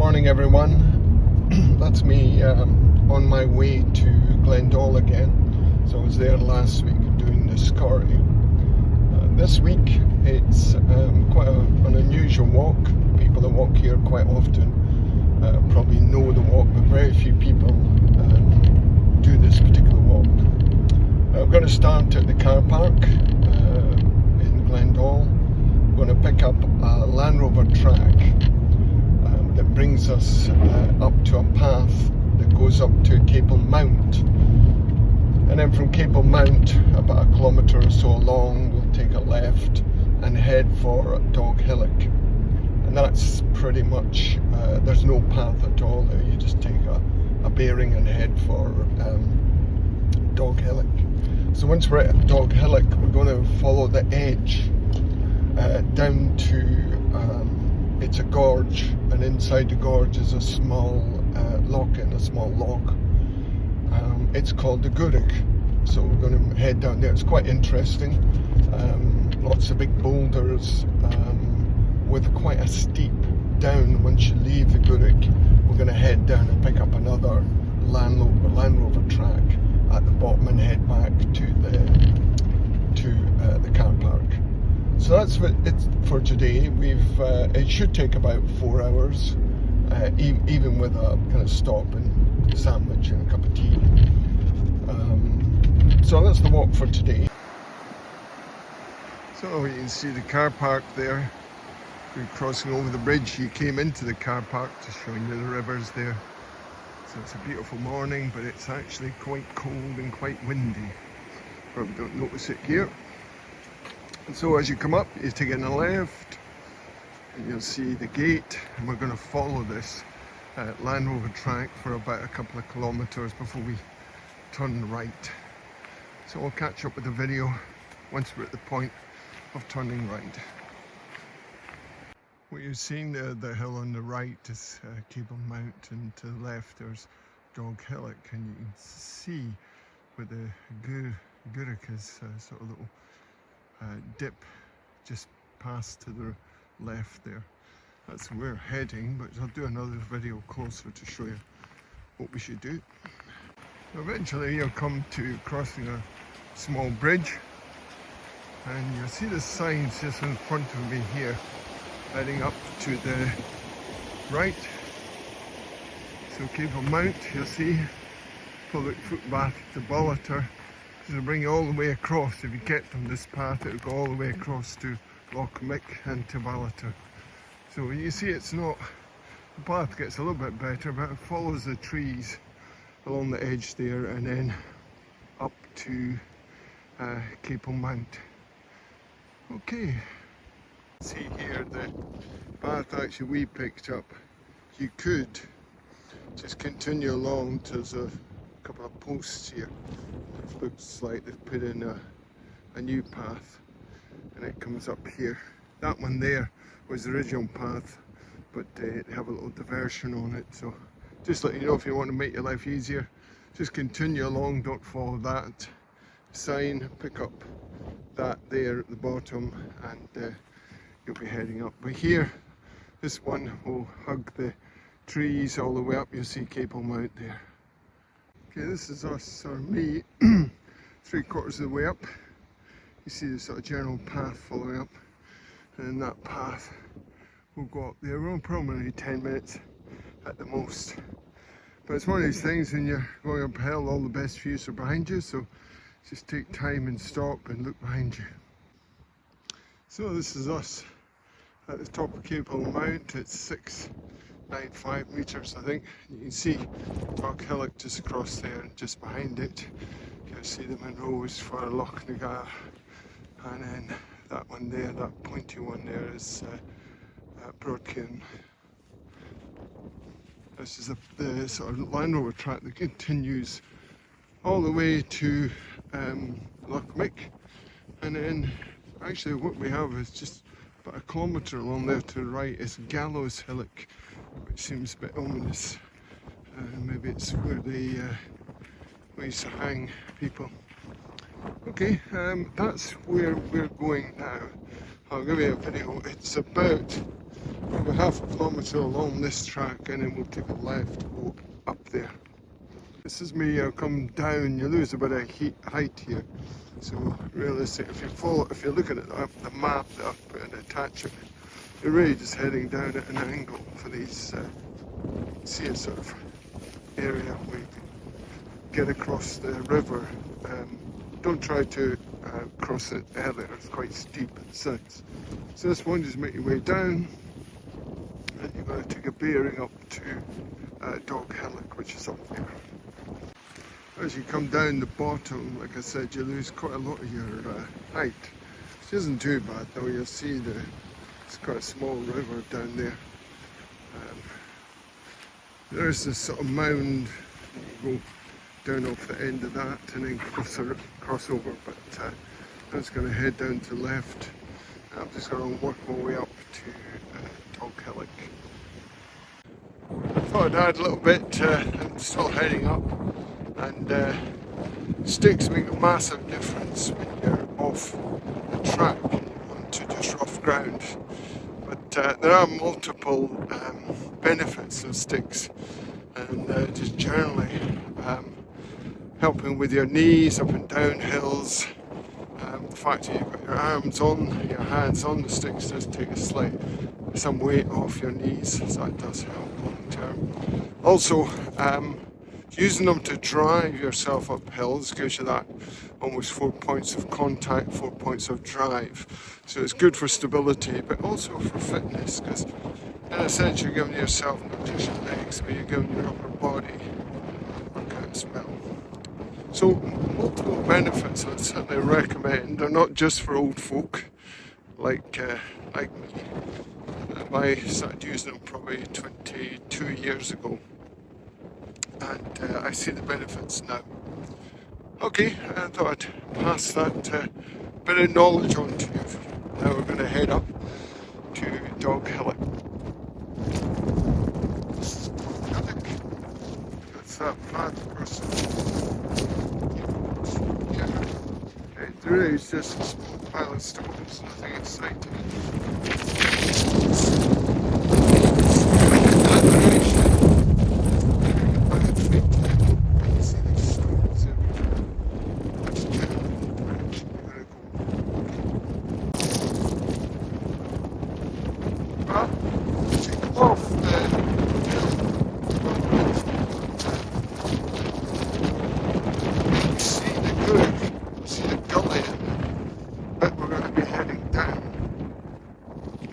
Morning everyone. That's me on my way to Glen Doll again. So I was there last week doing the Scotty. This week it's quite an unusual walk. People that walk here quite often probably know the walk, but very few people do this particular walk. I'm going to start at the car park in Glen Doll. I'm going to pick up a Land Rover track that brings us up to a path that goes up to Capel Mounth, and then from Capel Mounth, about a kilometre or so along, we'll take a left and head for Dog Hillock. And that's pretty much, there's no path at all there, you just take a bearing and head for Dog Hillock. So once we're at Dog Hillock, we're going to follow the edge down to it's a gorge, and inside the gorge is a small lock and a small log. It's called the Gourock, so we're going to head down there. It's quite interesting. Lots of big boulders with quite a steep down. Once you leave the Gourock, we're going to head down and pick up another Land Rover track at the bottom and head back to the car park. So that's what it's for today. It should take about 4 hours, even with a kind of stop and sandwich and a cup of tea. So that's the walk for today. So you can see the car park there. You're crossing over the bridge. You came into the car park, just showing you the rivers there. So it's a beautiful morning, but it's actually quite cold and quite windy. Probably don't notice it here. And so as you come up, you take in a left, and you'll see the gate, and we're going to follow this Land Rover track for about a couple of kilometres before we turn right. So we'll catch up with the video once we're at the point of turning right. What you're seeing there, the hill on the right is Capel Mounth, and to the left there's Dog Hillock, and you can see where the Gourock is, sort of little dip just past to the left there. That's where we're heading, but I'll do another video closer to show you what we should do. Eventually you'll come to crossing a small bridge, and you'll see the signs just in front of me here heading up to the right. So Capel Mounth, you'll see public footpath to Ballater. It'll bring you all the way across. If you kept on this path, it'll go all the way across to Loch Mick and to Ballater. So you see, it's not, the path gets a little bit better, but it follows the trees along the edge there and then up to Capel Mounth. Okay, see here the path actually we picked up. You could just continue along to the couple of posts here. It looks like they've put in a new path, and it comes up here. That one there was the original path, but they have a little diversion on it. So just let you know, if you want to make your life easier, just continue along, don't follow that sign, pick up that there at the bottom, and you'll be heading up. But here, this one will hug the trees all the way up. You'll see Capel Mounth there. Okay, this is us, or me, 3/4 of the way up. You see the sort of general path following up, and then that path will go up there. We're probably 10 minutes at the most. But it's one of these things, when you're going uphill, all the best views are behind you, so just take time and stop and look behind you. So this is us at the top of Capel Mounth. It's 695 metres, I think. You can see Dog Hillock just across there, and just behind it you can see the Monroes for Loch Nagar, and then that one there, that pointy one there, is Broadcairn. This is the sort of Land Rover track that continues all the way to Loch Mick, and then actually what we have is just about a kilometre along there to the right is Gallows Hillock, which seems a bit ominous. Maybe it's where they used to hang people. Okay, that's where we're going now. I'll give you a video. It's about maybe half a kilometre along this track, and then we'll take a left to go up there. This is me. I'll come down. You lose a bit of height here. So realistic, if you're looking at the map that I've put and attach it, you're really just heading down at an angle for these. See a sort of area where you can get across the river. Don't try to cross it earlier, it's quite steep at the sides. So this one, just make your way down, and you're going to take a bearing up to Dog Hillock, which is up there. As you come down the bottom, like I said, you lose quite a lot of your height, which isn't too bad though. You'll see it's quite a small river down there. There's this sort of mound, you go down off the end of that and then cross over, but I'm just going to head down to the left. I'm just going to work my way up to Dog Hillock. I thought I'd add a little bit, I'm still heading up, and sticks make a massive difference when you're off the track onto just rough ground. But there are multiple benefits of sticks, and just generally helping with your knees up and down hills. The fact that you've got your arms on, your hands on the sticks does take some weight off your knees, so that does help long term. Also, using them to drive yourself up hills gives you that almost 4 points of contact, 4 points of drive. So it's good for stability, but also for fitness, because in a sense you're giving yourself not just your legs, but you're giving your upper body a workout as well. So multiple benefits I'd certainly recommend. They're not just for old folk like me. I started using them probably 22 years ago, and I see the benefits now. Okay, I thought I'd pass that bit of knowledge on to you. Now we're going to head up to Dog Hillock. That's that path across there really is just a small pile of stones, nothing exciting.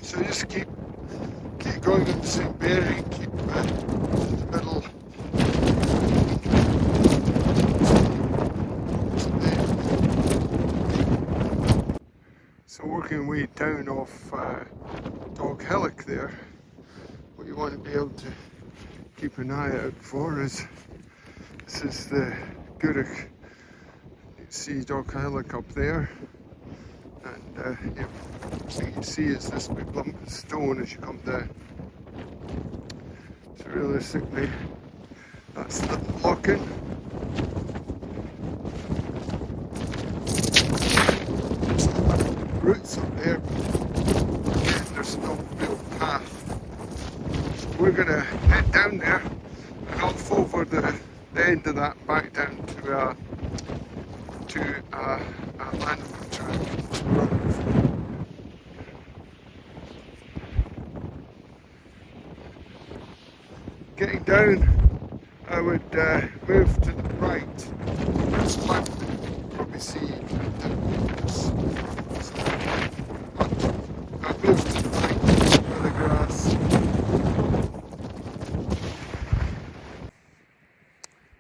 So just keep going in the same bearing, keep in the middle. So working way down off Dog Hillock there, what you want to be able to keep an eye out for is, this is the Gourock. You can see Dog Hillock up there, and thing you see is this big lump of stone as you come down. So realistically, that's the lock-in. Roots up there, but there's no real path. So we're going to head down there and off over the end of that back down to a landing track. Getting down, I would move to the right. There's left, you can probably see down this. I move to the right for the grass.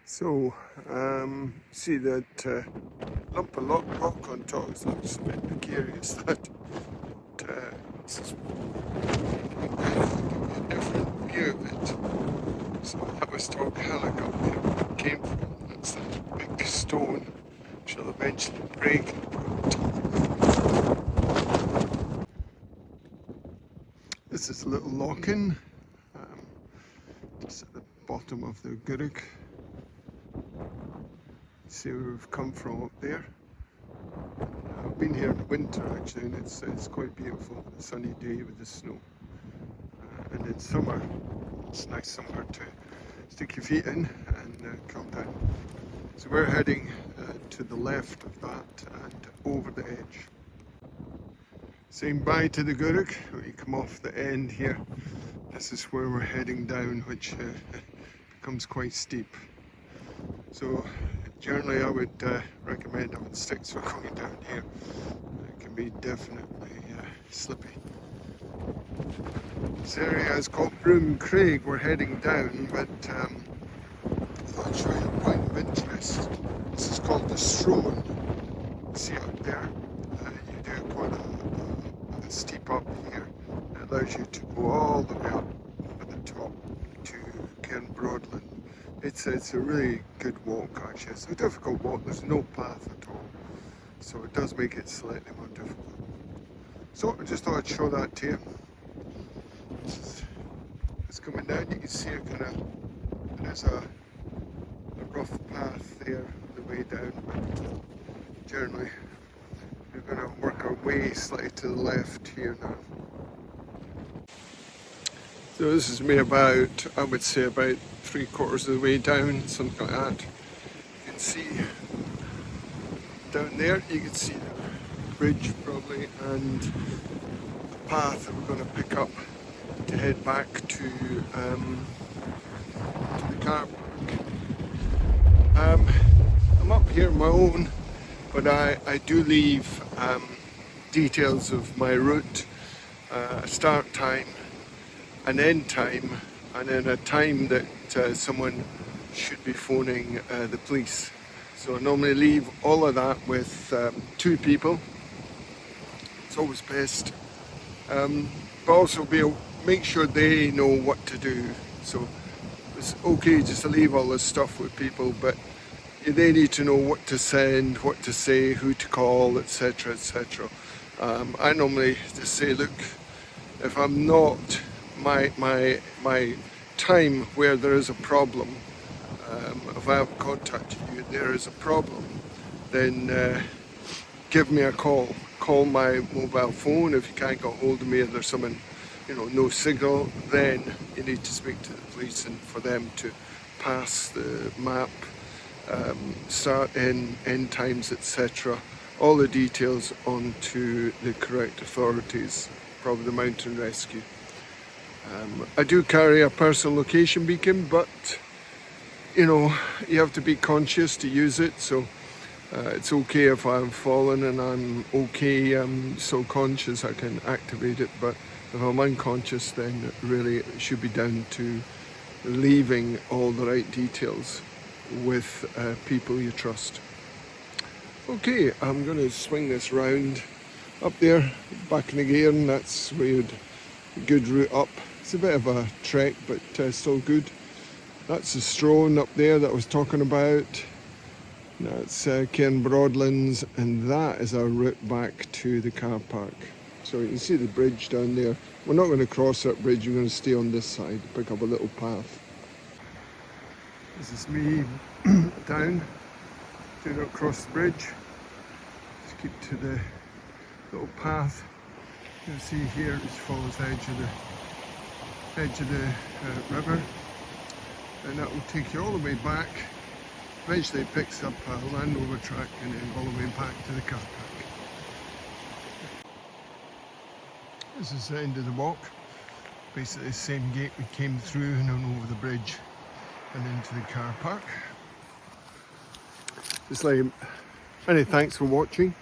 So, see that lump of rock on top, so it's a bit precarious that. This is a different view of it. So that was Dog Hillock up there where it came from. That's that big stone which will eventually break and put on top. This is a little lock-in, just at the bottom of the Gourock. See where we've come from up there. been here in the winter actually, and it's quite beautiful. A sunny day with the snow. And in summer, it's nice somewhere to stick your feet in and come down. So we're heading to the left of that and over the edge. Saying bye to the Gourock. When you come off the end here, this is where we're heading down, which becomes quite steep. So generally I would recommend having sticks for going down here. It can be definitely slippy. This area is called Broom Craig. We're heading down, but I'll show you a point of interest. This is called the Strone. See up there? You do quite a steep up here. It allows you to go all the way up at the top to Broadland. It's a really good walk actually. It's a difficult walk. There's no path at all, so it does make it slightly more difficult. So I just thought I'd show that to you. It's coming down. You can see it there's a rough path there on the way down, but generally we're going to work our way slightly to the left here now. So this is me about, I would say about 3/4 of the way down, something like that. You can see down there, you can see the bridge probably, and the path that we're going to pick up to head back to the car park. I'm up here on my own, but I do leave details of my route, a start time, an end time, and then a time that someone should be phoning the police. So I normally leave all of that with 2 people. It's always best. But also make sure they know what to do. So it's okay just to leave all this stuff with people, but they need to know what to send, what to say, who to call, etc., etc. I normally just say, look, if I'm not my time where there is a problem, if I have contacted you, there is a problem, then give me a call. Call my mobile phone if you can't get hold of me, if there's someone, no signal, then you need to speak to the police and for them to pass the map, start, end times, etc. All the details on to the correct authorities, probably the mountain rescue. I do carry a personal location beacon, but you have to be conscious to use it, so it's okay if I'm fallen and I'm okay, I'm so conscious I can activate it, but if I'm unconscious, then really it should be down to leaving all the right details with people you trust. Okay, I'm going to swing this round up there, back in the gear, and that's where you'd good route up. It's a bit of a trek, but still good. That's the Strone up there that I was talking about. That's Broadlands, and that is our route back to the car park. So you can see the bridge down there. We're not going to cross that bridge, we're going to stay on this side, pick up a little path. This is me down. Do not cross the bridge. Just keep to the little path. You can see here it just follows the edge of the river, and that will take you all the way back. Eventually it picks up a Land Rover track and then all the way back to the car park. This is the end of the walk. Basically the same gate we came through and on over the bridge and into the car park. Just like, many thanks for watching.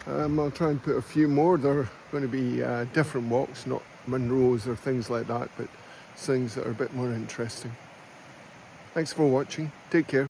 I'll try and put a few more. They're going to be different walks, not Munros or things like that, but things that are a bit more interesting. Thanks for watching. Take care.